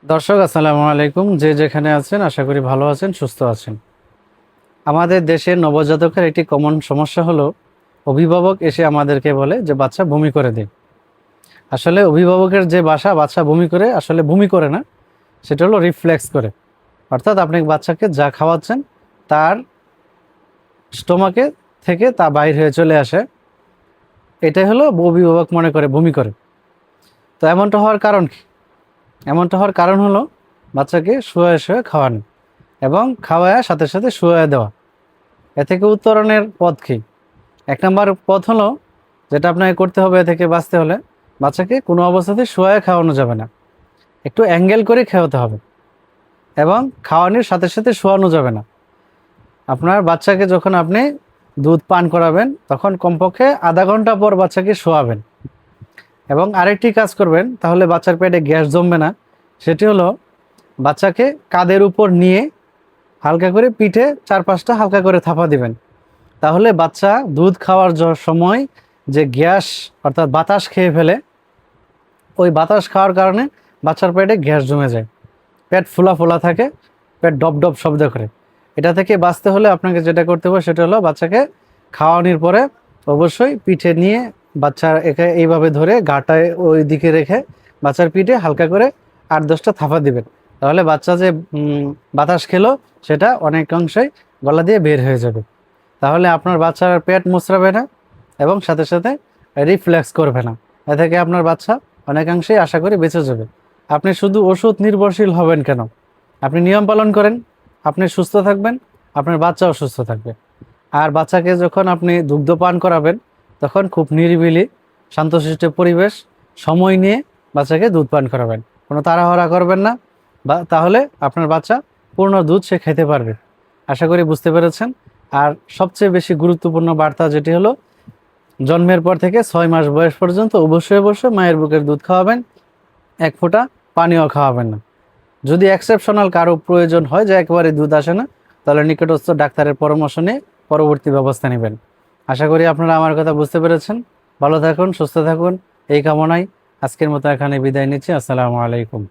দর্শক আসসালামু আলাইকুম, যে যেখানে আছেন আশা করি ভালো আছেন, সুস্থ আছেন। আমাদের দেশের নবজাতকের একটি কমন সমস্যা হলো অভিভাবক এসে আমাদেরকে বলে যে বাচ্চা বমি করে দিন। আসলে অভিভাবকের যে বাচ্চা বমি করে, আসলে বমি করে না, সেটা হলো রিফ্লেক্স করে। অর্থাৎ আপনি বাচ্চাকে যা খাওয়াচ্ছেন তার স্টোমাকে থেকে তা বাইর হয়ে চলে আসে, এটাই হলো অভিভাবক মনে করে বমি করে। তো এমনটা হওয়ার কারণ কি? এমনটা হওয়ার কারণ হলো বাচ্চাকে শুয়ে শুয়ে খাওয়ানো এবং খাওয়ায় সাথে সাথে শুয়ে দেওয়া। এ থেকে উত্তরণের পথ কী? ১ নাম্বার পথ হলো, যেটা আপনাকে করতে হবে এ থেকে বাঁচতে হলে, বাচ্চাকে কোনো অবস্থাতেই শোয়ায় খাওয়ানো যাবে না। একটু অ্যাঙ্গেল করে খাওয়াতে হবে এবং খাওয়ানোর সাথে সাথে শোয়ানো যাবে না। আপনার বাচ্চাকে যখন আপনি দুধ পান করাবেন, তখন কমপক্ষে আধা ঘন্টা পর বাচ্চাকে শোয়াবেন। এবং আরেকটি কাজ করবেন, তাহলে বাচ্চার পেটে গ্যাস জমবে না। সেটি হলো, বাচ্চাকে কাঁধের উপর নিয়ে হালকা করে পিঠে ৪-৫টা হালকা করে থাপা দিবেন। তাহলে বাচ্চা দুধ খাওয়ার সময় যে গ্যাস, অর্থাৎ বাতাস খেয়ে ফেলে, ওই বাতাস খাওয়ার কারণে বাচ্চার পেটে গ্যাস জমে যায়, পেট ফোলা ফোলা থাকে, পেট ডব ডব শব্দ করে। এটা থেকে বাঁচতে হলে আপনাকে যেটা করতে হবে সেটা হলো, বাচ্চাকে খাওয়ানোর পরে অবশ্যই পিঠে নিয়ে বাচ্চার একে এইভাবে ধরে গাটায় ওই দিকে রেখে বাচ্চার পিঠে হালকা করে ৮-১০টা থাপা দিবেন। তাহলে বাচ্চা যে বাতাস খেলো সেটা অনেকাংশেই গলা দিয়ে বের হয়ে যাবে। তাহলে আপনার বাচ্চার পেট মুচড়াবে না এবং সাথে সাথে রিফ্লেক্স করবে না। এ থেকে আপনার বাচ্চা অনেকাংশেই আশা করি বেঁচে যাবে। আপনি শুধু ওষুধ নির্ভরশীল হবেন কেন? আপনি নিয়ম পালন করেন, আপনি সুস্থ থাকবেন, আপনার বাচ্চাও সুস্থ থাকবে। আর বাচ্চাকে যখন আপনি দুগ্ধ পান করাবেন, তখন খুব নিরিবিলি শান্তশিষ্ট পরিবেশ, সময় নিয়ে বাচ্চাকে দুধ পান করাবেন। কোনো তাড়াহুড়া করবেন না, বা তাহলে আপনার বাচ্চা পূর্ণ দুধ সে খেতে পারবে। আশা করি বুঝতে পেরেছেন। আর সবচেয়ে বেশি গুরুত্বপূর্ণ বার্তা যেটি হলো, জন্মের পর থেকে ৬ মাস বয়স পর্যন্ত অবশ্যই অবশ্যই মায়ের বুকের দুধ খাওয়াবেন, ১ ফোঁটা পানিও খাওয়াবেন না। যদি এক্সেপশনাল কারো প্রয়োজন হয় যে একেবারে দুধ আসে না, তাহলে নিকটস্থ ডাক্তারের পরামর্শ নিয়ে পরবর্তী ব্যবস্থা নেবেন। আশা করি আপনারা আমার কথা বুঝতে পেরেছেন। ভালো থাকুন, সুস্থ থাকুন, এই কামনায় আজকের মতো এখানে বিদায় নিচ্ছি। আসসালামু আলাইকুম।